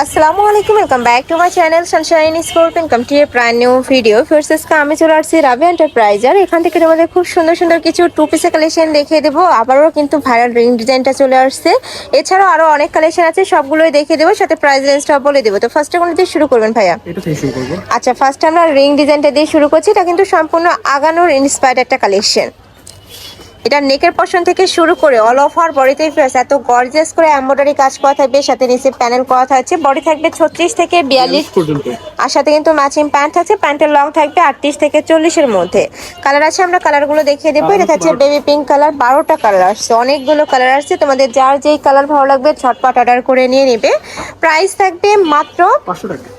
আসসালামু আলাইকুম, welcome back to my channel Sunshine sport. Welcome to A brand new video. First আমি চলে আসছি রাবি এন্টারপ্রাইজার। এখান থেকে তোমাদের খুব সুন্দর সুন্দর কিছু টু পিসের কালেকশন দেখিয়ে দেবো। আবারও কিন্তু ভাইরাল রিং ডিজাইনটা চলে আসছে। এছাড়াও আরো অনেক কালেকশন আছে, সবগুলোই দেখিয়ে দেবো, সাথে প্রাইস রেঞ্জটাও বলে দেবো। তো ফার্স্টে কোন দিয়ে শুরু করবেন ভাইয়া? এটা থেকে শুরু করব। আচ্ছা, ফার্স্ট আমরা রিং ডিজাইনটা দিয়ে শুরু করছি। এটা কিন্তু সম্পূর্ণ আগানোর ইন্সপায়ার্ড একটা কালেকশন। এটা নেকের পশন থেকে শুরু করে অল ওভার বডিতেই ফেস এত গর্জিয়াস করে এমব্রয়ডারি কাজ করা থাকবে, সাথে নিচে প্যানেল করা থাকছে। বডি থাকবে 36 থেকে 42 পর্যন্ত। আর সাথে কিন্তু ম্যাচিং প্যান্ট থাকছে। প্যান্টের লং থাকবে 38 থেকে 40 এর মধ্যে। কালার আছে, আমরা কালারগুলো দেখিয়ে দেবো। এটা থাকছে বেবি পিঙ্ক কালার, 12টা কালার আসছে, অনেকগুলো কালার আসছে। তোমাদের যার যেই কালার ভালো লাগবে ঝটপট অর্ডার করে নিয়ে নেবে। প্রাইস থাকবে মাত্র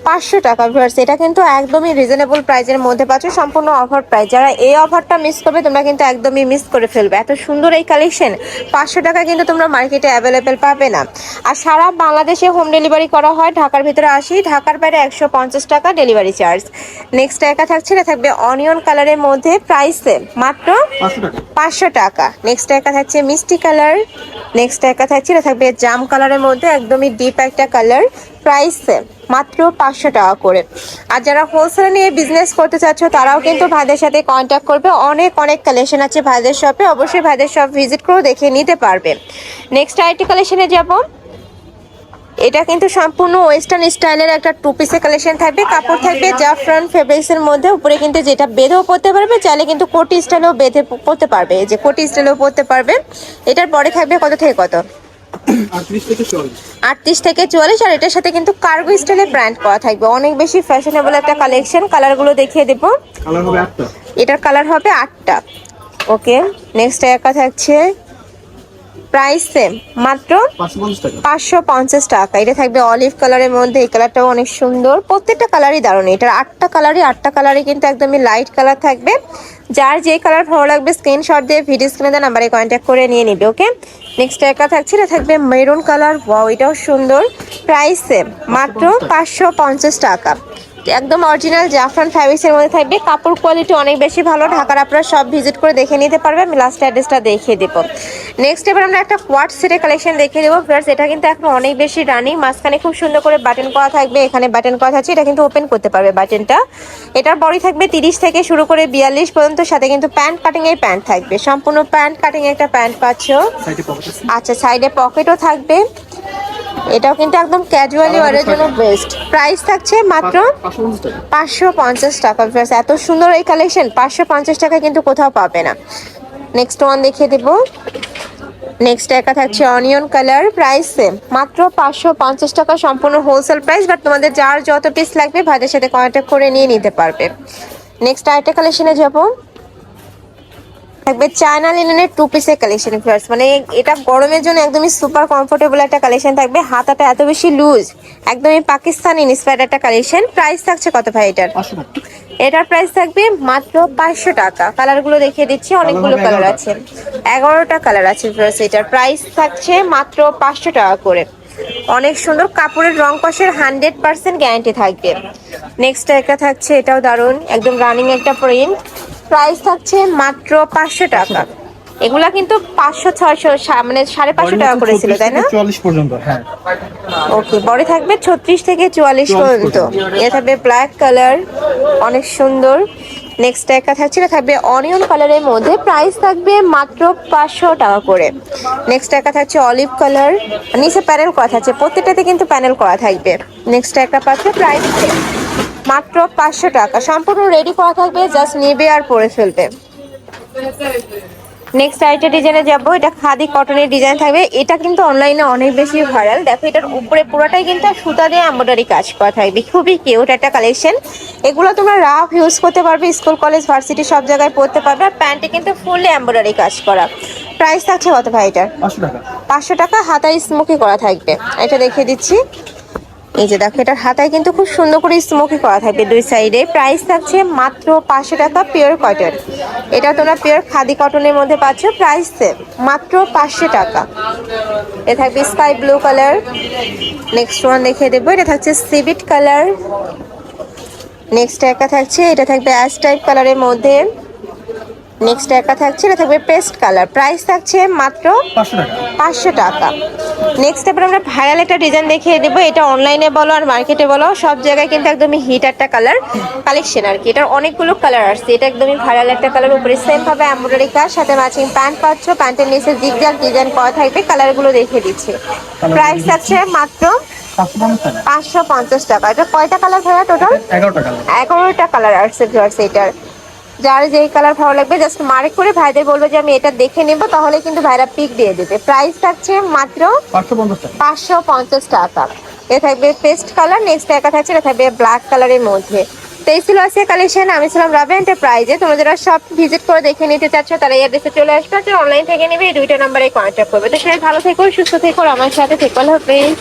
500 টাকা। ভিউয়ার্স, এটা কিন্তু একদমই রিজনেবল প্রাইসের মধ্যে পাচ্ছ, সম্পূর্ণ অফার প্রাইস। যারা এই অফারটা মিস করবে তোমরা কিন্তু একদমই মিস করে ফেলবে। এত সুন্দর এই কালেকশন 500 টাকা কিন্তু তোমরা মার্কেটে অ্যাভেলেবেল পাবে না। আর সারা বাংলাদেশে হোম ডেলিভারি করা হয়। ঢাকার ভিতরে 80, ঢাকার বাইরে 150 টাকা ডেলিভারি চার্জ। নেক্সট একা থাকছে, এটা থাকবে অনিয়ন কালারের মধ্যে, প্রাইসে মাত্র 500 টাকা। নেক্সট একা থাকছে মিষ্টি কালার। নেক্সট একা থাকছে, এটা থাকবে জাম কালারের মধ্যে, একদমই ডিপ একটা কালার, প্রাইসে মাত্র 500 টাকা করে। আর যারা হোলসেল নিয়ে বিজনেস করতে চাচ্ছ তারাও কিন্তু ভাইদের সাথে কন্ট্যাক্ট করবে। অনেক অনেক কালেকশন আছে ভাইদের শপে, অবশ্যই ভাইদের শপ ভিজিট করেও দেখে নিতে পারবে। নেক্সট আইটি কালেকশনে যাব। এটা কিন্তু সম্পূর্ণ ওয়েস্টার্ন স্টাইলের একটা টু পিসের কালেকশন থাকবে। কাপড় থাকবে জাফরান ফেব্রিক্সের মধ্যে, উপরে কিন্তু যেটা বেঁধেও পরতে পারবে, চাইলে কিন্তু কোটি স্টাইলেও বেঁধে পরতে পারবে, যে কোটি স্টাইলেও পরতে পারবে। এটার পরে থাকবে কত থেকে কত? 38 থেকে 44। আর এটার সাথে কিন্তু কার্গো স্টাইলে ব্র্যান্ড করা থাকবে, অনেক বেশি ফ্যাশনেবল একটা কালেকশন। কালারগুলো দেখিয়ে দেবো। কালার হবে 8টা। এটার কালার হবে 8টা। ওকে, নেক্সট একা থাকছে, প্রাইস সেম, মাত্র 550 টাকা। এটা থাকবে অলিভ কালারের মধ্যে, এই কালারটাও অনেক সুন্দর। প্রত্যেকটা কালারই দারুণ। এটার 8টা কালারই কিন্তু একদমই লাইট কালার থাকবে। যার যে কালার ভালো লাগবে স্ক্রিনশট দিয়ে ভিডিও স্ক্রিনে দেওয়া নাম্বারে কন্ট্যাক্ট করে নিয়ে নিবে। ওকে, নেক্সট একা থাকছে, এটা থাকবে মেরুন কালার। ওয়াও, এটাও সুন্দর। প্রাইস সেম, মাত্র 550 টাকা। একদম অরিজিনাল জাফরান ফ্যাব্রিক্সের মধ্যে থাকবে। কাপড় কোয়ালিটি অনেক বেশি ভালো। ঢাকার আপনারা সব ভিজিট করে দেখে নিতে পারবে। আমি লাস্ট অ্যাড্রেসটা দেখিয়ে দেবো। নেক্সট এবার আমরা একটা কোয়াড সেটের কালেকশন দেখিয়ে দেবো। ফ্রেন্ডস, এটা কিন্তু এখন অনেক বেশি রানিং। মাঝখানে খুব সুন্দর করে বাটন করা থাকবে, এখানে বাটন করা থাকছে। এটা কিন্তু ওপেন করতে পারবে বাটনটা। এটার বডি থাকবে 30 থেকে শুরু করে 42 পর্যন্ত, সাথে কিন্তু প্যান্ট কাটিং এর প্যান্ট থাকবে, সম্পূর্ণ প্যান্ট কাটিং একটা প্যান্ট পাচ্ছ। আচ্ছা, সাইডে পকেটও থাকবে। এটাও কিন্তু একদম ক্যাজুয়ালি ওয়ারের জন্য বেস্ট। প্রাইস থাকছে মাত্র 550 টাকা। এত সুন্দর এই কালেকশন 550 টাকা কিন্তু কোথাও পাবে না। নেক্সট ওয়ান দেখিয়ে দেবো। নেক্সট একা থাকছে অনিয়ন কালার, প্রাইস সেম, মাত্র 550 টাকা, সম্পূর্ণ হোলসেল প্রাইস। বাট তোমাদের যার যত পিস লাগবে ভাইদের সাথে কন্ট্যাক্ট করে নিয়ে নিতে পারবে। নেক্সট আরেকটা কালেকশনে যাবো। থাকবে চায়না লিনেনের টু পিসের কালেকশন। ফ্রেন্ডস, মানে এটা গরমের জন্য একদমই সুপার কমফোর্টেবল একটা কালেকশন থাকবে। হাতাটা এত বেশি লুজ, একদমই পাকিস্তানি ইন্সপায়ার্ড একটা কালেকশন। প্রাইস থাকছে কত ভাই এটার? এটার প্রাইস থাকবে মাত্র 500 টাকা। কালারগুলো দেখিয়ে দিচ্ছি, অনেকগুলো কালার আছে, 11টা কালার আছে। ফ্রেন্ডস, এটার প্রাইস থাকছে মাত্র 500 টাকা করে। অনেক সুন্দর, কাপড়ের রং কষের 100% গ্যারান্টি থাকবে। নেক্সট একটা থাকছে, এটাও দারুণ, একদম রানিং একটা প্রিন্ট। প্রাইস থাকছে মাত্র 500 টাকা। এগুলা কিন্তু 500 600 মানে 550 টাকা করেছিল, তাই না? 44 পর্যন্ত। হ্যাঁ, ওকে, বডি থাকবে 36 থেকে 44 পর্যন্ত। এটা থাকবে ব্ল্যাক কালার, অনেক সুন্দর। নেক্সট একটা থাকছে, এটা থাকবে অনিয়ন কালারের মধ্যে, প্রাইস থাকবে মাত্র 500 টাকা করে। নেক্সট একটা থাকছে অলিভ কালার, নিচে প্যানেল করা থাকছে, প্রত্যেকটাতে কিন্তু প্যানেল করা থাকবে। নেক্সট একটা পাচ্ছে, প্রাইস মাত্র 500 টাকা। সম্পূর্ণ রেডি করা থাকবে, জাস্ট নেবে আর পরে ফেলবে। নেক্সট আরেকটা ডিজাইনে যাবো। এটা খাদি কটনের ডিজাইন থাকবে। এটা কিন্তু অনলাইনে অনেক বেশি ভাইরাল। দেখো, এটার উপরে পুরোটাই কিন্তু সুতা দিয়ে এমব্রয়ডারি কাজ করা থাকবে, খুবই কিউট একটা কালেকশন। এগুলো তোমরা রাফ ইউজ করতে পারবে, স্কুল কলেজ ভার্সিটি সব জায়গায় পড়তে পারবে। আর প্যান্টে কিন্তু ফুল এমব্রয়ডারি কাজ করা। প্রাইস থাকছে কত ভাই এটার? 500 টাকা। হাতায় স্মোকি করা থাকবে। এটা দেখিয়ে দিচ্ছি, এই যে দেখো, এটার হাতায় কিন্তু খুব সুন্দর করে স্মোকি করা থাকবে দুই সাইডে। প্রাইস থাকছে মাত্র 500 টাকা, পিওর কটন। এটা তোমরা পিওর খাদি কটনের মধ্যে পাচ্ছ। প্রাইস মাত্র 500 টাকা। এটা থাকবে sky blue colour. Next one দেখিয়ে দেবো। এটা থাকছে সিভিট কালার। নেক্সট একটা থাকছে, এটা থাকবে অ্যাশ টাইপ কালারের মধ্যে। নেক্সট একটা থাকছে, এটা থাকবে পেস্ট কালার। প্রাইস থাকছে মাত্র 500 টাকা। নেক্সট এবার আমরা ভাইরাল একটা ডিজাইন দেখিয়ে দেবো। এটা অনলাইনে বলো আর মার্কেটে বলো সব জায়গায় কিন্তু একদমই হিট একটা কালার কালেকশন আর কি। এটার অনেকগুলো কালার আসছে। এটা একদমই ভাইরাল একটা কালার, উপরে সেম ভাবে এমব্রয়ডারি কাজ, সাথে ম্যাচিং প্যান্ট পাচ্ছ। প্যান্টের নিচে জিগজ্যাগ ডিজাইন করা থাকবে। কালারগুলো দেখিয়ে দিচ্ছি। প্রাইস আছে মাত্র 550 টাকা। এটা কয়টা কালার ভাইয়া টোটাল? 11টা কালার। 11টা কালার আসছে ভিউয়ার্স। এটার যার যেই কালার ভালো লাগবে জাস্ট মার্ক করে ভাইদের বলবে যে আমি এটা দেখে নেব, তাহলে কিন্তু ভাইরা পিক দিয়ে দেবে। প্রাইস থাকছে মাত্র 550 টাকা। 550 টাকা। এ থাকবে পেস্ট কালার। নেক্সট একা থাকছে, এটা থাকবে ব্ল্যাক কালারের মধ্যে। তো এই ছিল আজকে কালেকশন। আমি ছিলাম রাবে এন্টারপ্রাইজে। তোমরা যারা সব ভিজিট করে দেখে নিতে চাচ্ছ তারা এই অ্যাড্রেসে চলে আসবে, অনলাইন থেকে নেবে এই দুইটা নাম্বারে কন্ট্যাক্ট করবে। তো সবাই ভালো থেকো, সুস্থ থেকো, আমার সাথে থেকো। আল্লাহ হাফেজ।